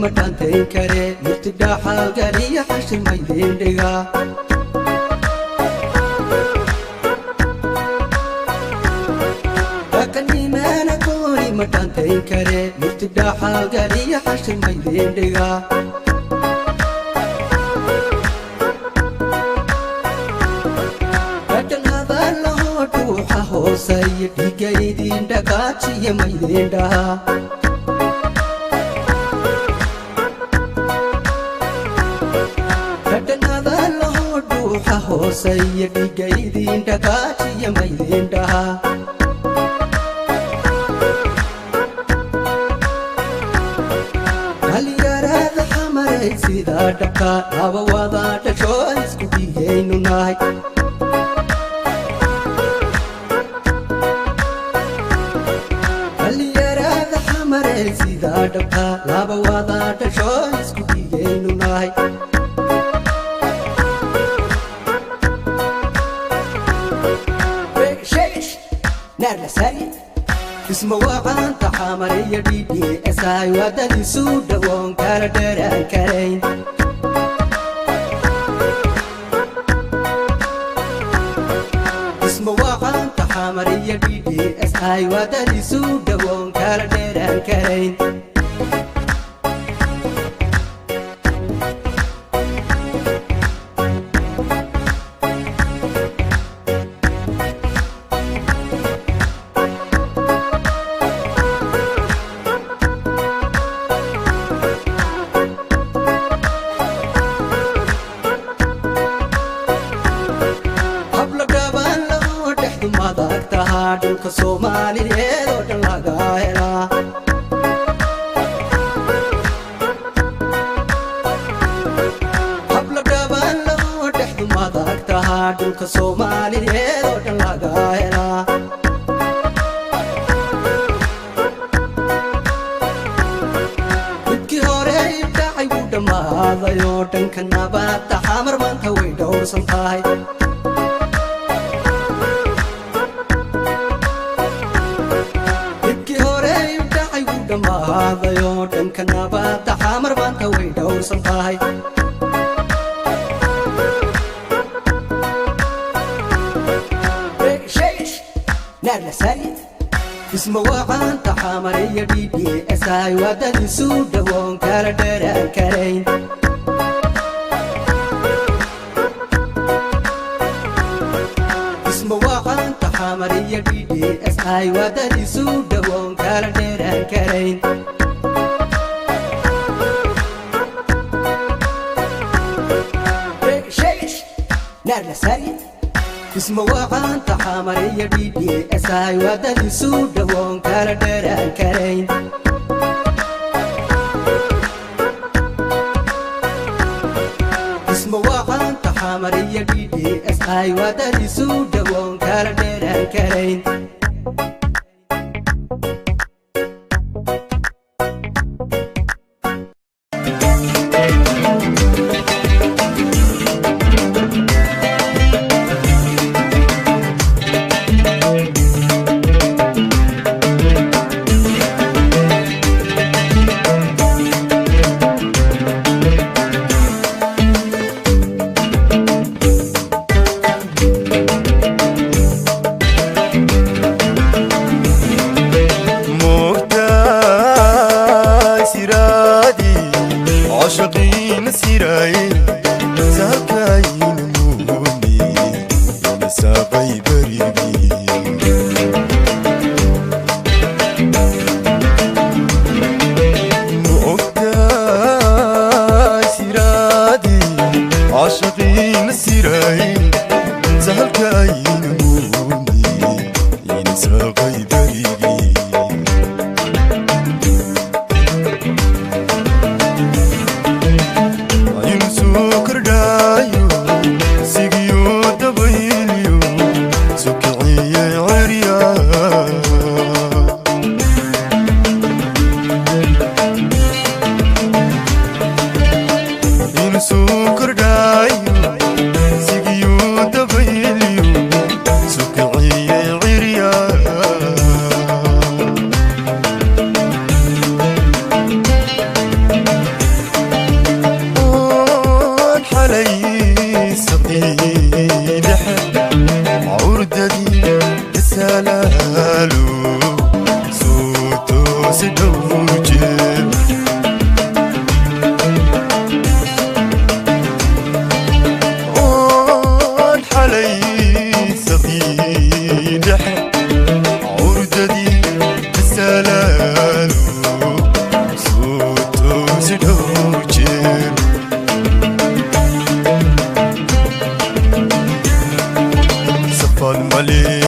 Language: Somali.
متانتين كره مرتدى حالقالي حشر ميدين دقا لكني ما نكوني متانتين كره مرتدى حالقالي حشر ميدين دقا Hosay digaydin dagachi maydenda Katanada lodu hosay digaydin dagachi maydenda Haliyarada hamaray sida daka awawada tashoy isku digaynu nahay sida dhabka laba wada dhasho isku dhigaynu nahay naarla sari isma waqanta xamaraya DDSI wadadiisu dhawoon kala dheeraan karayn isma waqanta xamaraya DDSI wadadiisu dhawoon kala dheeraan karayn dhulka Soomaaliyeed oo dhan laga helaa habla dhaban loo dhexdu madag tahaa dhulka Soomaaliyeed oo dhan laga helaa midkii hore dhacay wuu dhammaaday oo dhanka nabadda xamar maanta way dhowrsan tahay maadayo dhanka nabadda xamar maanta way dhowrsan tahay naarla sari isma waqanta xamaraya DDSI wadadiisu dhawoon kala dheeraan karayn isma waqanta xamaraya DDSI wadadiisu dhawoon kala dheeraan karayn naarla sari isma waqanta xamaraya DDSI wadadiisu dhawoon kala dheeraan karayn isma waqanta xamaraya DDSI wadadiisu dhawoon kala dheeraan karayn سدوجي والحلي سفينح عرددي السلالو صوتو سدوجي